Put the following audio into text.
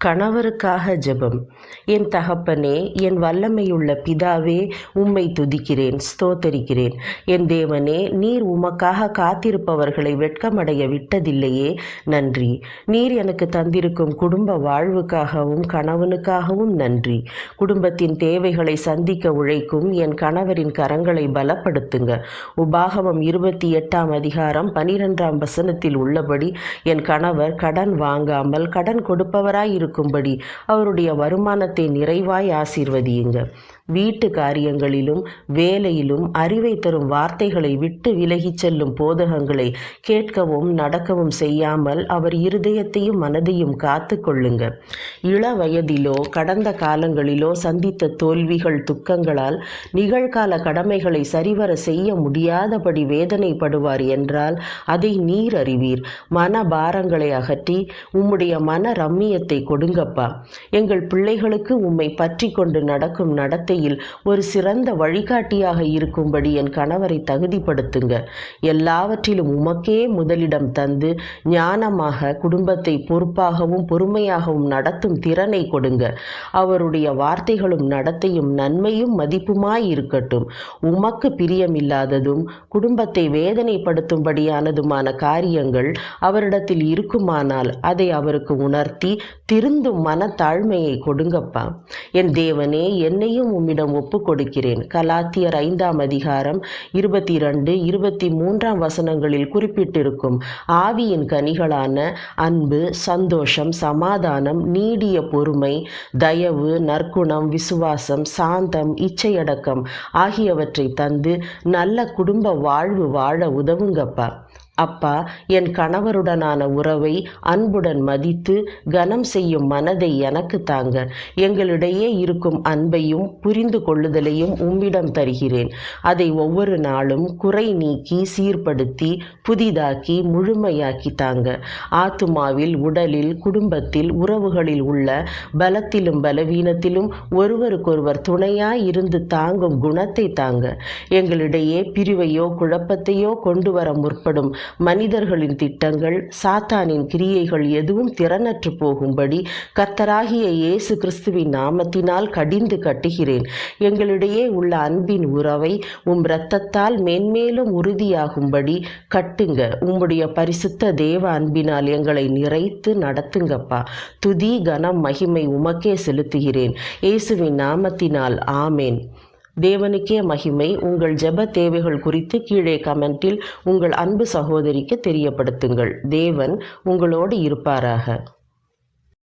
கணவருக்காக ஜெபம். என் தகப்பனே, என் வல்லமையுள்ள பிதாவே, உம்மை துதிக்கிறேன், ஸ்தோத்தரிக்கிறேன். என் தேவனே, நீர் உமக்காக காத்திருப்பவர்களை வெட்கமடைய விட்டதில்லையே, நன்றி. நீர் எனக்கு தந்திருக்கும் குடும்ப வாழ்வுக்காகவும் கணவனுக்காகவும் நன்றி. குடும்பத்தின் தேவைகளை சந்திக்க உழைக்கும் என் கணவரின் கரங்களை பலப்படுத்துங்க. உபாகமம் 28ஆம் அதிகாரம் 12ஆம் வசனத்தில் உள்ளபடி என் கணவர் கடன் வாங்காமல் கடன் கொடுப்பவராய் இருக்கும்படி அவருடைய வருமானத்தை நிறைவாய் ஆசீர்வதியுங்க. வீட்டு காரியங்களிலும் வேலையிலும் அறிவை தரும் வார்த்தைகளை விட்டு விலகிச் செல்லும் போதகங்களை கேட்கவும் நடக்கவும் செய்யாமல் அவர் இருதயத்தையும் மனதையும் காத்து கொள்ளுங்க. இள வயதிலோ கடந்த காலங்களிலோ சந்தித்த தோல்விகள் துக்கங்களால் நிகழ்கால கடமைகளை சரிவர செய்ய முடியாதபடி வேதனைப்படுவார் என்றால் அதை நீர் அறிவீர். மன பாரங்களை அகற்றி உம்முடைய மன ரம்மியத்தை கொடுங்கப்பா. எங்கள் பிள்ளைகளுக்கு உம்மை பற்றி கொண்டு நடக்கும் நடத்தை ஒரு சிறந்த வழிகாட்டியாக இருக்கும்படி என் கணவரை தகுதிப்படுத்துங்க. எல்லாவற்றிலும் உமக்கே முதலிடம் தந்து ஞானமாக குடும்பத்தை பொறுப்பாகவும் பொறுமையாகவும் நடத்தும் திறனை கொடுங்க. அவருடைய வார்த்தைகளும் நடத்தையும் நன்மையும் மதிப்புமாய் இருக்கட்டும். உமக்கு பிரியமில்லாததும் குடும்பத்தை வேதனைப்படுத்தும்படியானதுமான காரியங்கள் அவரிடத்தில் இருக்குமானால் அதை அவருக்கு உணர்த்தி திருந்தும் மனத்தாழ்மையை கொடுங்கப்பா. என் தேவனே, என்னையும் உம்மிடம் ஒப்பு கொடுக்கிறேன். கலாத்தியர் 5ஆம் அதிகாரம் 22, 23ஆம் வசனங்களில் குறிப்பிட்டிருக்கும் ஆவியின் கனிகளான அன்பு, சந்தோஷம், சமாதானம், நீடிய பொறுமை, தயவு, நற்குணம், விசுவாசம், சாந்தம், இச்சையடக்கம் ஆகியவற்றை தந்து நல்ல குடும்ப வாழ்வு வாழ உதவுங்கப்பா. அப்பா, என் கணவருடனான உறவை அன்புடன் மதித்து கனம் செய்யும் மனதை எனக்கு தாங்க. எங்களிடையே இருக்கும் அன்பையும் புரிந்து கொள்ளுதலையும் உம்மிடம் தருகிறேன். அதை ஒவ்வொரு நாளும் குறை நீக்கி சீர்படுத்தி புதிதாக்கி முழுமையாக்கி தாங்க. ஆத்துமாவில், உடலில், குடும்பத்தில், உறவுகளில் உள்ள பலத்திலும் பலவீனத்திலும் ஒருவருக்கொருவர் துணையாய் இருந்து தாங்கும் குணத்தை தாங்க. எங்களிடையே பிரிவையோ குழப்பத்தையோ கொண்டு வர முற்படும் மனிதர்களின் திட்டங்கள், சாத்தானின் கிரியைகள் எதுவும் திறனற்று போகும்படி கர்த்தராகிய இயேசு கிறிஸ்துவின் நாமத்தினால் கடிந்து கட்டுகிறேன். எங்களிடையே உள்ள அன்பின் உறவை உம் இரத்தத்தால் மென்மேலும் உறுதியாகும்படி கட்டுங்க. உம்முடைய பரிசுத்த தேவ அன்பினால் எங்களை நிறைத்து நடத்துங்கப்பா. துதி, கனம், மகிமை உமக்கே செலுத்துகிறேன். இயேசுவின் நாமத்தினால் ஆமேன். தேவனுக்கே மகிமை. உங்கள் ஜெப தேவைகள் குறித்து கீழே கமெண்டில் உங்கள் அன்பு சகோதரிக்கு தெரியப்படுத்துங்கள். தேவன் உங்களோடு இருப்பாராக.